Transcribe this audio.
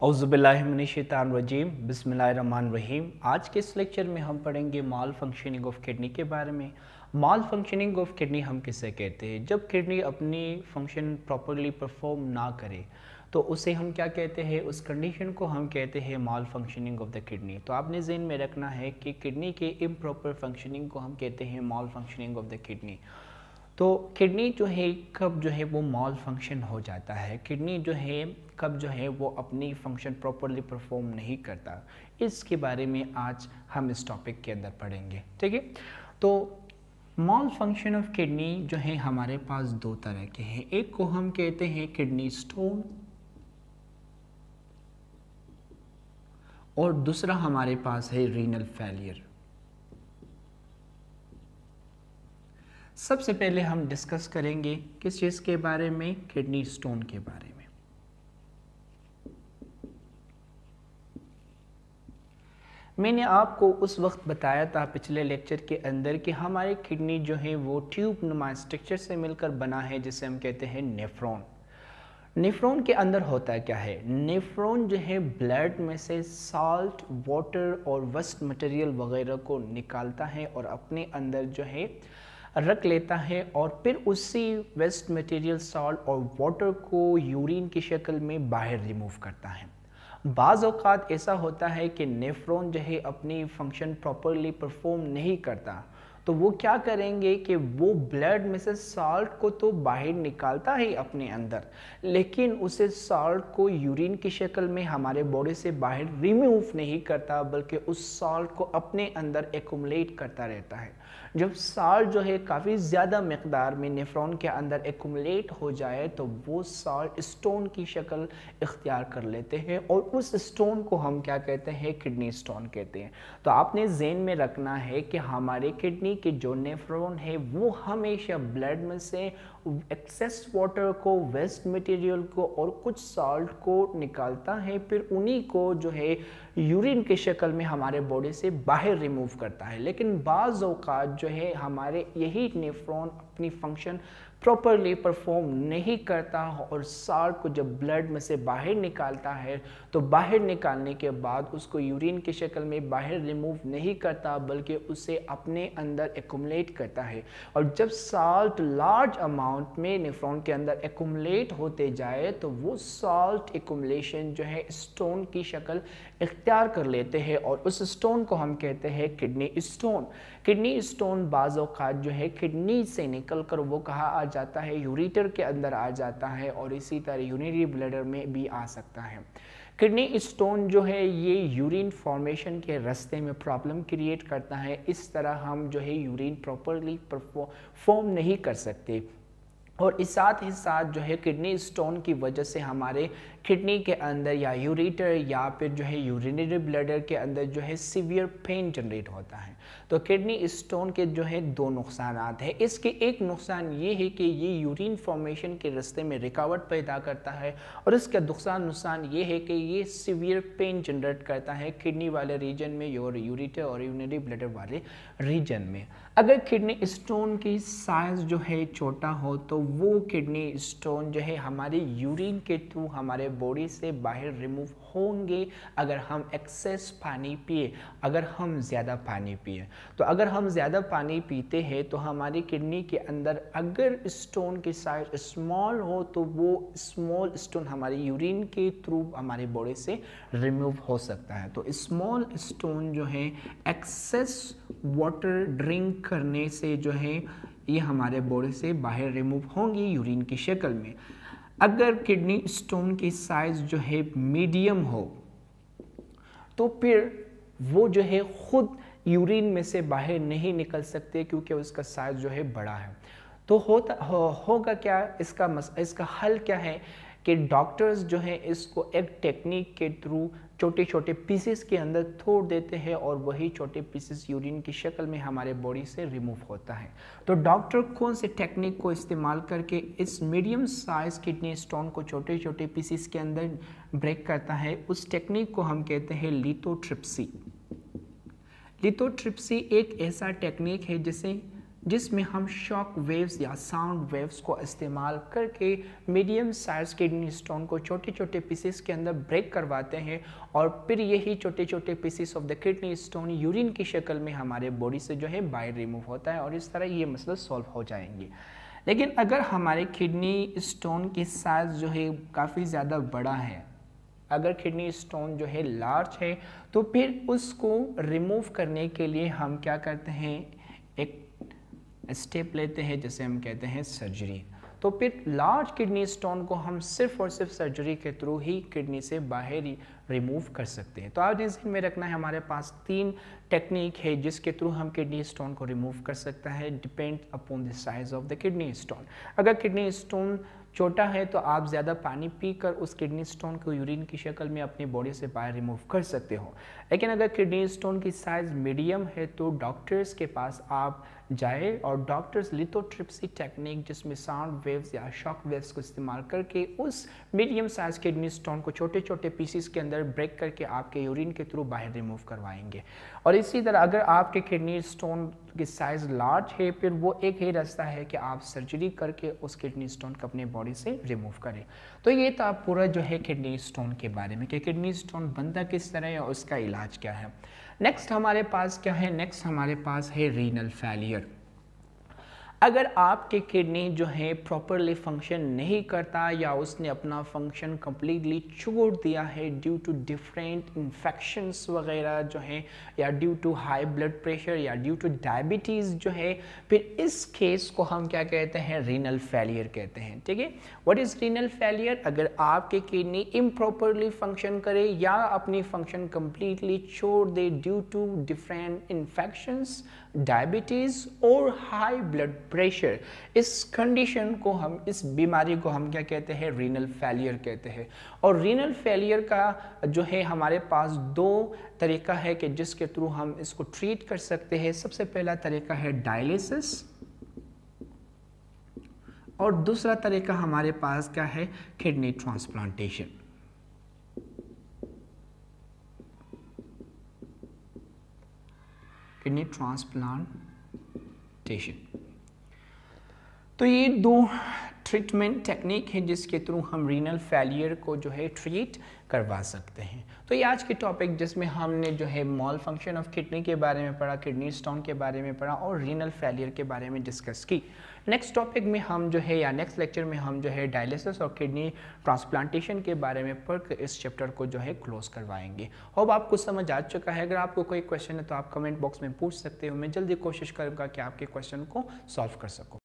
औज़ुबिल्लाहिमिनश्शैतानिर्रजीम बिस्मिल्लाहिर्रहमानिर्रहीम। आज के इस लेक्चर में हम पढ़ेंगे माल फंक्शनिंग ऑफ किडनी के बारे में। माल फंक्शनिंग ऑफ किडनी हम किसे कहते हैं? जब किडनी अपनी फंक्शन प्रॉपरली परफॉर्म ना करे तो उसे हम क्या कहते हैं? उस कंडीशन को हम कहते हैं माल फंक्शनिंग ऑफ द किडनी। तो आपने ज़हन में रखना है कि किडनी के इम्प्रॉपर फंक्शनिंग को हम कहते हैं माल फंक्शनिंग ऑफ द किडनी। तो किडनी जो है कब जो है वो माल फंक्शन हो जाता है, किडनी जो है कब जो है वो अपनी फंक्शन प्रॉपरली परफॉर्म नहीं करता, इसके बारे में आज हम इस टॉपिक के अंदर पढ़ेंगे। ठीक है, तो माल फंक्शन ऑफ किडनी जो है हमारे पास दो तरह के हैं। एक को हम कहते हैं किडनी स्टोन और दूसरा हमारे पास है रीनल फेलियर। सबसे पहले हम डिस्कस करेंगे किस चीज़ के बारे में? किडनी स्टोन के बारे में। मैंने आपको उस वक्त बताया था पिछले लेक्चर के अंदर कि हमारी किडनी जो है वो ट्यूब नुमा स्ट्रक्चर से मिलकर बना है जिसे हम कहते हैं नेफ्रॉन। नेफ्रॉन के अंदर होता क्या है? नेफ्रॉन जो है ब्लड में से साल्ट, वाटर और वेस्ट मटेरियल वगैरह को निकालता है और अपने अंदर जो है रख लेता है और फिर उसी वेस्ट मटेरियल, सॉल्ट और वाटर को यूरिन की शक्ल में बाहर रिमूव करता है। बाज़ औक़ात ऐसा होता है कि नेफ्रॉन जो है अपनी फंक्शन प्रॉपरली परफॉर्म नहीं करता, तो वो क्या करेंगे कि वो ब्लड में से साल्ट को तो बाहर निकालता है अपने अंदर, लेकिन उसे साल्ट को यूरिन की शक्ल में हमारे बॉडी से बाहर रिमूव नहीं करता, बल्कि उस साल्ट को अपने अंदर एक्युमुलेट करता रहता है। जब साल्ट जो है काफ़ी ज़्यादा मकदार में नेफ्रॉन के अंदर एक्युमुलेट हो जाए तो वो साल्ट स्टोन की शक्ल इख्तियार कर लेते हैं और उस स्टोन को हम क्या कहते हैं? किडनी स्टोन कहते हैं। तो आपने ज़हन में रखना है कि हमारे किडनी के जो नेफ्रॉन है वो हमेशा ब्लड में से एक्सेस वाटर को, वेस्ट मटेरियल को और कुछ साल्ट को निकालता है, फिर उन्हीं को जो है यूरिन की शक्ल में हमारे बॉडी से बाहर रिमूव करता है। लेकिन बाज़ औक़ात जो है हमारे यही नेफ्रॉन अपनी फंक्शन प्रॉपरली परफॉर्म नहीं करता और साल्ट को जब ब्लड में से बाहर निकालता है तो बाहर निकालने के बाद उसको यूरिन की शक्ल में बाहर रिमूव नहीं करता, बल्कि उसे अपने अंदर एक्युमुलेट करता है। और जब साल्ट लार्ज अमाउंट में नेफ्रॉन के अंदर एक्युमुलेट होते जाए तो वो साल्ट एक्युमुलेशन जो है स्टोन की शक्ल इख्तियार कर लेते हैं और उस स्टोन को हम कहते हैं किडनी स्टोन। किडनी स्टोन बाज़ औक़ात जो है किडनी से निकल कर वो कहाँ आ जाता है? यूरेटर के अंदर आ जाता है और इसी तरह यूरिनरी ब्लैडर में भी आ सकता है। किडनी स्टोन जो है ये यूरिन फॉर्मेशन के रास्ते में प्रॉब्लम क्रिएट करता है। इस तरह हम जो है यूरिन प्रॉपरली फॉर्म नहीं कर सकते और इस साथ ही साथ जो है किडनी स्टोन की वजह से हमारे किडनी के अंदर या यूरेटर या फिर जो है यूरिनरी ब्लैडर के अंदर जो है सीवियर पेन जनरेट होता है। तो किडनी स्टोन के जो है दो नुकसानात हैं। इसके एक नुकसान ये है कि ये यूरिन फॉर्मेशन के रास्ते में रुकावट पैदा करता है और इसका नुकसान ये है कि ये सीवियर पेन जनरेट करता है किडनी वाले रीजन में और यूरेटर और यूरिनरी ब्लैडर वाले रीजन में। अगर किडनी स्टोन की साइज़ जो है छोटा हो तो वो किडनी स्टोन जो है हमारे यूरिन के थ्रू हमारे बॉडी से बाहर रिमूव होंगे अगर हम एक्सेस पानी पिए, अगर हम ज़्यादा पानी पिए। तो अगर हम ज़्यादा पानी पीते हैं तो हमारी किडनी के अंदर अगर स्टोन की साइज स्मॉल हो तो वो स्मॉल स्टोन हमारी यूरिन के थ्रू हमारी बॉडी से रिमूव हो सकता है। तो स्मॉल स्टोन जो है एक्सेस वाटर ड्रिंक करने से जो है ये हमारे बॉडी से बाहर रिमूव होंगी यूरिन की शक्ल में। अगर किडनी स्टोन की साइज़ जो है मीडियम हो तो फिर वो जो है खुद यूरिन में से बाहर नहीं निकल सकते क्योंकि उसका साइज़ जो है बड़ा है। तो होगा क्या? इसका हल क्या है कि डॉक्टर्स जो है इसको एक टेक्निक के थ्रू छोटे छोटे पीसेस के अंदर तोड़ देते हैं और वही छोटे पीसेस यूरिन की शक्ल में हमारे बॉडी से रिमूव होता है। तो डॉक्टर कौन से टेक्निक को इस्तेमाल करके इस मीडियम साइज किडनी स्टोन को छोटे छोटे पीसेस के अंदर ब्रेक करता है? उस टेक्निक को हम कहते हैं लिथोट्रिप्सी। लिथोट्रिप्सी एक ऐसा टेक्निक है जिसे जिसमें हम शॉक वेव्स या साउंड वेव्स को इस्तेमाल करके मीडियम साइज किडनी स्टोन को छोटे छोटे पीसेस के अंदर ब्रेक करवाते हैं और फिर यही छोटे छोटे pieces of the kidney stone urine की शक्ल में हमारे बॉडी से जो है बाहर रिमूव होता है और इस तरह ये मसला सॉल्व हो जाएंगे। लेकिन अगर हमारे किडनी स्टोन की साइज जो है काफ़ी ज़्यादा बड़ा है, अगर किडनी स्टोन जो है लार्ज है, तो फिर उसको रिमूव करने के लिए हम क्या करते हैं, एक स्टेप लेते हैं जिसे हम कहते हैं सर्जरी। तो फिर लार्ज किडनी स्टोन को हम सिर्फ और सिर्फ सर्जरी के थ्रू ही किडनी से बाहर ही रिमूव कर सकते हैं। तो आज ध्यान में रखना है, हमारे पास 3 टेक्निक है जिसके थ्रू हम किडनी स्टोन को रिमूव कर सकता है, depend upon the size of the kidney stone. अगर किडनी स्टोन छोटा है तो आप ज़्यादा पानी पीकर उस किडनी स्टोन को यूरिन की शक्ल में अपनी बॉडी से बाहर रिमूव कर सकते हो। लेकिन अगर किडनी स्टोन की साइज़ मीडियम है तो डॉक्टर्स के पास आप जाए और डॉक्टर्स लिथोट्रिप्सी टेक्निक, जिसमें साउंड वेव्स या शॉक वेव्स को इस्तेमाल करके उस मीडियम साइज किडनी स्टोन को छोटे छोटे पीसीस के अंदर ब्रेक करके आपके यूरिन के थ्रू बाहर रिमूव करवाएंगे। और इसी तरह अगर आपके किडनी स्टोन की साइज़ लार्ज है, फिर वो एक ही रास्ता है कि आप सर्जरी करके उस किडनी स्टोन को अपने बॉडी से रिमूव करें। तो ये था पूरा जो है किडनी स्टोन के बारे में कि किडनी स्टोन बनता किस तरह है और उसका इलाज क्या है। नेक्स्ट हमारे पास क्या है, नेक्स्ट हमारे पास है रीनल फेलियर। अगर आपके किडनी जो है प्रॉपरली फंक्शन नहीं करता या उसने अपना फंक्शन कम्प्लीटली छोड़ दिया है ड्यू टू डिफरेंट इन्फेक्शंस वगैरह जो है, या due to high blood pressure या ड्यू टू डायबिटीज़ जो है, फिर इस केस को हम क्या कहते हैं, रीनल फेलियर कहते हैं। ठीक है, व्हाट इज़ रीनल फेलियर? अगर आपके किडनी इम्प्रॉपरली फंक्शन करे या अपनी फंक्शन कम्प्लीटली छोड़ दे due to different infections, diabetes और हाई ब्लड प्रेशर, इस कंडीशन को हम, इस बीमारी को हम क्या कहते हैं, रीनल फेलियर कहते हैं। और रीनल फेलियर का जो है हमारे पास 2 तरीका है कि जिसके थ्रू हम इसको ट्रीट कर सकते हैं। सबसे पहला तरीका है डायलिसिस और दूसरा तरीका हमारे पास क्या है, किडनी ट्रांसप्लांटेशन। Kidney transplantation. तो ये 2 ट्रीटमेंट टेक्निक है जिसके थ्रू हम रीनल फेलियर को जो है ट्रीट करवा सकते हैं। तो ये आज के टॉपिक जिसमें हमने जो है मॉल फंक्शन ऑफ किडनी के बारे में पढ़ा, किडनी स्टोन के बारे में पढ़ा और रीनल फेलियर के बारे में डिस्कस की। नेक्स्ट टॉपिक में हम जो है, या नेक्स्ट लेक्चर में हम जो है डायलिसिस और किडनी ट्रांसप्लांटेशन के बारे में पढ़कर इस चैप्टर को जो है क्लोज करवाएंगे। होप आपको समझ आ चुका है। अगर आपको कोई क्वेश्चन है तो आप कमेंट बॉक्स में पूछ सकते हो। मैं जल्दी कोशिश करूँगा कि आपके क्वेश्चन को सॉल्व कर सकूँ।